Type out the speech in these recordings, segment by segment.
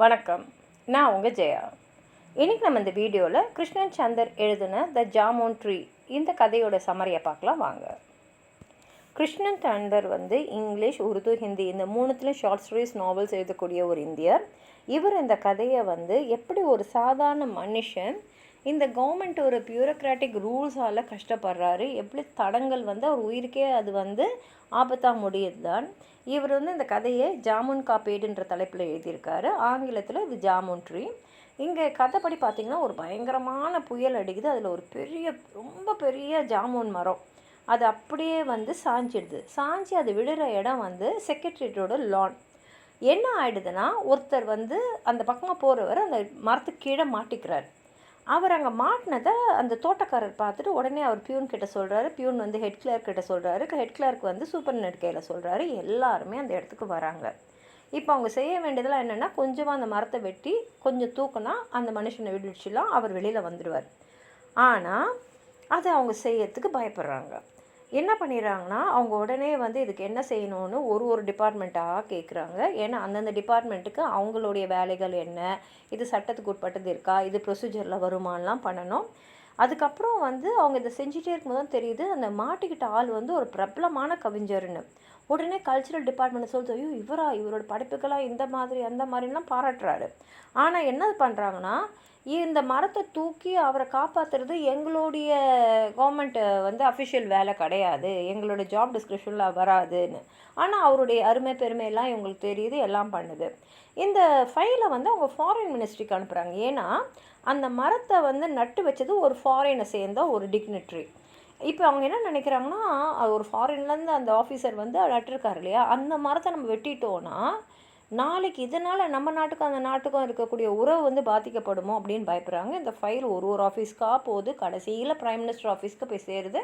வணக்கம், நான் உங்கள் ஜெயா. இன்றைக்கி நம்ம இந்த வீடியோவில் கிருஷ்ணன் சந்தர் எழுதின த ஜாமூன் ட்ரீ இந்த கதையோட சம்மரியை பார்க்கலாம் வாங்க. கிருஷ்ணன் சந்தர் இங்கிலீஷ், உருது, ஹிந்தி இந்த மூணுத்துலேயும் ஷார்ட் ஸ்டோரிஸ், நாவல்ஸ் எழுதக்கூடிய ஒரு இந்தியர். இவர் இந்த கதையை எப்படி ஒரு சாதாரண மனுஷன் இந்த கவர்மெண்ட் ஒரு பியூரோக்ராட்டிக் ரூல்ஸால் கஷ்டப்படுறாரு, எப்படி தடங்கள் அவர் உயிருக்கே அது ஆபத்தாக முடியுது தான். இவர் இந்த கதையை ஜாமுன் காப்பீடுன்ற தலைப்பில் எழுதியிருக்காரு. ஆங்கிலத்தில் இது ஜாமுன் ட்ரீ. இங்கே கதைப்படி பார்த்திங்கன்னா ஒரு பயங்கரமான புயல் அடிக்குது. அதில் ஒரு ரொம்ப பெரிய ஜாமுன் மரம் அது அப்படியே சாஞ்சிடுது. சாஞ்சி அது விழுற இடம் செக்ரட்டரியேட்டோட லான். என்ன ஆகிடுதுன்னா, ஒருத்தர் அந்த பக்கமாக போகிறவர் அந்த மரத்துக்கு கீழே மாட்டிக்கிறார். அவர் அங்கே மாட்டினதை அந்த தோட்டக்காரர் பார்த்துட்டு உடனே அவர் பியூன் கிட்ட சொல்கிறாரு. பியூன் ஹெட் கிளர்க் கிட்ட சொல்கிறாரு. ஹெட் கிளர்க் சூப்பர்டென்டென்ட் கையில் சொல்கிறாரு. எல்லாருமே அந்த இடத்துக்கு வராங்க. இப்போ அவங்க செய்ய வேண்டியதெல்லாம் என்னென்னா, கொஞ்சமாக அந்த மரத்தை வெட்டி கொஞ்சம் தூக்குனா அந்த மனுஷனை விடுவிச்சிடலாம், அவர் வெளியில் வந்துடுவார். ஆனால் அதை அவங்க செய்யறதுக்கு பயப்படுறாங்க. என்ன பண்ணிடுறாங்கன்னா, அவங்க உடனே இதுக்கு என்ன செய்யணும்னு ஒரு டிபார்ட்மெண்ட்டாக கேட்குறாங்க. ஏன்னா அந்தந்த டிபார்ட்மெண்ட்டுக்கு அவங்களுடைய வேலைகள் என்ன, இது சட்டத்துக்கு உட்பட்டது இருக்கா, இது ப்ரொசீஜரில் வருமானலாம் பண்ணணும். அதுக்கப்புறம் அவங்க இதை செஞ்சுட்டே இருக்கும்போது தான் தெரியுது, அந்த மாட்டிக்கிட்ட ஆள் ஒரு பிரபலமான கவிஞர்னு. உடனே கல்ச்சுரல் டிபார்ட்மெண்ட் சொல்லுது, ஐயோ இவரோட படைப்புக்கெல்லாம் இந்த மாதிரி அந்த மாதிரிலாம் பாராட்டுறாரு. ஆனால் என்ன பண்ணுறாங்கன்னா, இந்த மரத்தை தூக்கி அவரை காப்பாற்றுறது எங்களுடைய கவர்மெண்ட் அஃபிஷியல் வேலை கிடையாது, எங்களோட ஜாப் டிஸ்கிரிப்ஷனில் வராதுன்னு. ஆனால் அவருடைய அருமை பெருமையெல்லாம் இவங்களுக்கு தெரியுது, எல்லாம் பண்ணுது. இந்த ஃபைலை அவங்க ஃபாரின் மினிஸ்ட்ரிக்கு அனுப்புகிறாங்க. ஏன்னா அந்த மரத்தை நட்டு வச்சது ஒரு ஃபாரினை சேர்ந்த ஒரு டிக்னிட்ரி. இப்போ அவங்க என்ன நினைக்கிறாங்கன்னா, ஒரு ஃபாரின்லேருந்து அந்த ஆஃபீஸர் நட்டுருக்காரு இல்லையா, அந்த மரத்தை நம்ம வெட்டிட்டோன்னா நாளைக்கு இதனால் நம்ம நாட்டுக்கும் அந்த நாட்டுக்கும் இருக்கக்கூடிய உறவு பாதிக்கப்படுமோ அப்படின்னு பயப்படுறாங்க. இந்த ஃபைல் ஒரு ஆஃபீஸ்க்காக போகுது. கடைசியில் பிரைம் மினிஸ்டர் ஆஃபீஸ்க்கு போய் சேருது.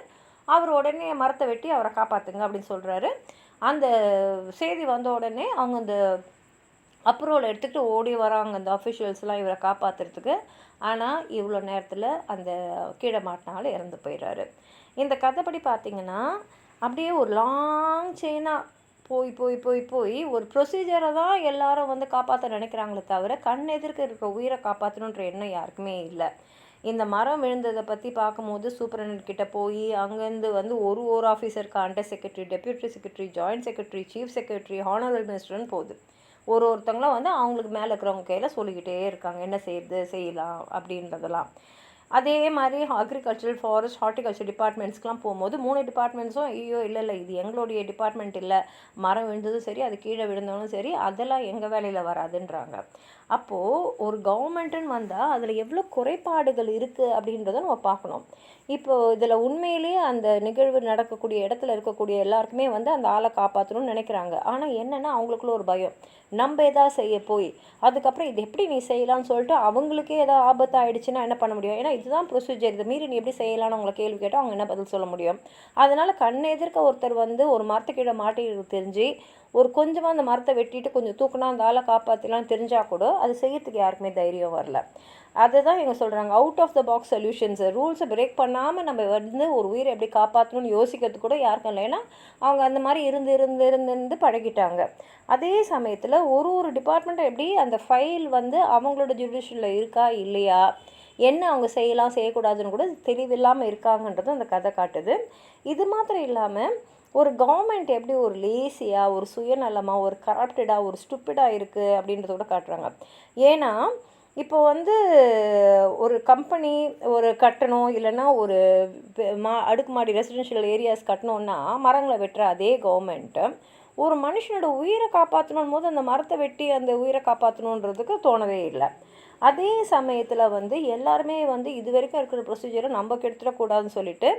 அவர் உடனே மரத்தை வெட்டி அவரை காப்பாற்றுங்க அப்படின்னு சொல்கிறாரு. அந்த செய்தி வந்த உடனே அவங்க அந்த அப்ரூவல் எடுத்துகிட்டு ஓடி வராங்க அந்த அஃபிஷியல்ஸ்லாம் இவரை காப்பாற்றுறதுக்கு. ஆனால் இவ்வளோ நேரத்தில் அந்த கீழே மாட்டினாலும் இறந்து போயிடுறாரு. இந்த கதைப்படி பார்த்திங்கன்னா அப்படியே ஒரு லாங் செயினாக போய் போய் போய் போய் ஒரு ப்ரொசீஜரை தான் எல்லாரும் காப்பாற்ற நினைக்கிறாங்களே தவிர கண் எதிர்க்க இருக்கிற உயிரை காப்பாற்றணுன்ற எண்ணம் யாருக்குமே இல்லை. இந்த மரம் விழுந்ததை பற்றி பார்க்கும்போது சூப்பரண்டென்ட் கிட்ட போய் அங்கேருந்து ஒரு ஆஃபீஸருக்கு under secretary, deputy secretary, joint secretary, chief secretary, honourable மினிஸ்டர்னு போகுது. ஒருத்தங்களும் அவங்களுக்கு மேலே இருக்கிறவங்க கையில் சொல்லிக்கிட்டே இருக்காங்க என்ன செய்யலாம் அப்படின்றதெல்லாம். அதே மாதிரி அக்ரிகல்ச்சர், ஃபாரஸ்ட், ஹார்டிகல்ச்சர் டிபார்ட்மெண்ட்ஸ்க்கெலாம் போகும்போது 3 டிபார்ட்மெண்ட்ஸும் ஐயோ இல்லை இது எங்களுடைய டிபார்ட்மெண்ட் இல்லை, மரம் விழுந்ததும் சரி அது கீழே விழுந்தவனும் சரி அதெல்லாம் எங்கள் வேலையில் வராதுன்றாங்க. அப்போது ஒரு கவர்மெண்ட்டுன்னு வந்தால் அதில் எவ்வளோ குறைபாடுகள் இருக்குது அப்படின்றத நம்ம பார்க்கணும். இப்போது இதில் உண்மையிலேயே அந்த நிகழ்வு நடக்கக்கூடிய இடத்துல இருக்கக்கூடிய எல்லாருக்குமே அந்த ஆளை காப்பாற்றணும்னு நினைக்கிறாங்க. ஆனால் என்னென்னா அவங்களுக்குள்ள ஒரு பயம், நம்ம எதாவது செய்ய போய் அதுக்கப்புறம் இது எப்படி நீ செய்யலாம்னு சொல்லிட்டு அவங்களுக்கே ஏதாவது ஆபத்து ஆகிடுச்சுன்னா என்ன பண்ண முடியும்? ஏன்னா இதுதான் ப்ரொசீஜர், இதை மீறி நீ எப்படி செய்யலாம்னு அவங்களை கேள்வி கேட்டால் அவங்க என்ன பதில் சொல்ல முடியும்? அதனால் கண் எதிர்க்க ஒருத்தர் ஒரு மரத்துக்கீழே மாட்டிக்கிறது தெரிஞ்சு ஒரு கொஞ்சமாக அந்த மரத்தை வெட்டிட்டு கொஞ்சம் தூக்குனா அந்த ஆளை காப்பாற்றலாம்னு தெரிஞ்சால் கூட அது செய்யறதுக்கு யாருக்குமே தைரியம் வரல. அதை தான் இவங்க சொல்கிறாங்க, out of the box solutions. ரூல்ஸை பிரேக் பண்ணாமல் நம்ம ஒரு உயிரை எப்படி காப்பாற்றணும்னு யோசிக்கிறது கூட யாருக்கும் இல்லை. ஏன்னா அவங்க அந்த மாதிரி இருந்து பழகிட்டாங்க. அதே சமயத்தில் ஒரு டிபார்ட்மெண்ட்டை எப்படி அந்த ஃபைல் அவங்களோட ஜுடிஷியலில் இருக்கா இல்லையா, என்ன அவங்க செய்யலாம் செய்யக்கூடாதுன்னு கூட தெளிவில்லாமல் இருக்காங்கன்றது அந்த கதை காட்டுது. இது மாத்திரம் இல்லாமல் ஒரு கவர்மெண்ட் எப்படி ஒரு லேசியாக, ஒரு சுயநலமாக, ஒரு கரப்டடாக, ஒரு ஸ்டூப்பிடாக இருக்குது அப்படின்றத கூட காட்டுறாங்க. ஏன்னா இப்போ ஒரு கம்பெனி ஒரு கட்டணும், இல்லைன்னா ஒரு அடுக்குமாடி ரெசிடென்ஷியல் ஏரியாஸ் கட்டணுன்னா மரங்களை வெட்டுற அதே கவர்மெண்ட்டு ஒரு மனுஷனோட உயிரை காப்பாற்றணும் போது அந்த மரத்தை வெட்டி அந்த உயிரை காப்பாற்றணுன்றதுக்கு தோணவே இல்லை. அதே சமயத்தில் எல்லாருமே இது வரைக்கும் இருக்கிற ப்ரொசீஜரை நம்ம கெடுத்துடக்கூடாதுன்னு சொல்லிட்டு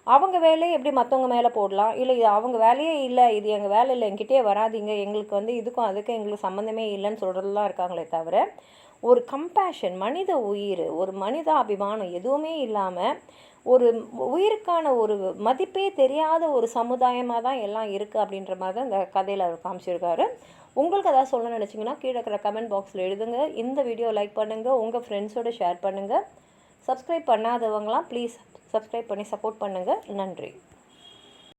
அவங்க வேலையை எப்படி மற்றவங்க மேலே போடலாம், இல்லை இது அவங்க வேலையே இல்லை, இது எங்கள் வேலை இல்லை, என்கிட்டே வராதிங்க, எங்களுக்கு இதுக்கும் அதுக்கும் எங்களுக்கு சம்மந்தமே இல்லைன்னு சொல்கிறதுலாம் இருக்காங்களே தவிர ஒரு கம்பேஷன், மனித உயிர், ஒரு மனித அபிமானம் எதுவுமே இல்லாமல் ஒரு உயிருக்கான ஒரு மதிப்பே தெரியாத ஒரு சமுதாயமாக தான் எல்லாம் இருக்குது அப்படின்ற மாதிரி தான் இந்த கதையில் அவர் காமிச்சிருக்காரு. உங்களுக்கு எதாவது சொல்ல நினச்சிங்கன்னா கீழே இருக்கிற கமெண்ட் பாக்ஸில் எழுதுங்க. இந்த வீடியோ லைக் பண்ணுங்கள், உங்கள் ஃப்ரெண்ட்ஸோடு ஷேர் பண்ணுங்கள். சப்ஸ்கிரைப் பண்ணாதவங்களாம் ப்ளீஸ் சப்ஸ்கிரைப் பண்ணி சப்போர்ட் பண்ணுங்கள். நன்றி.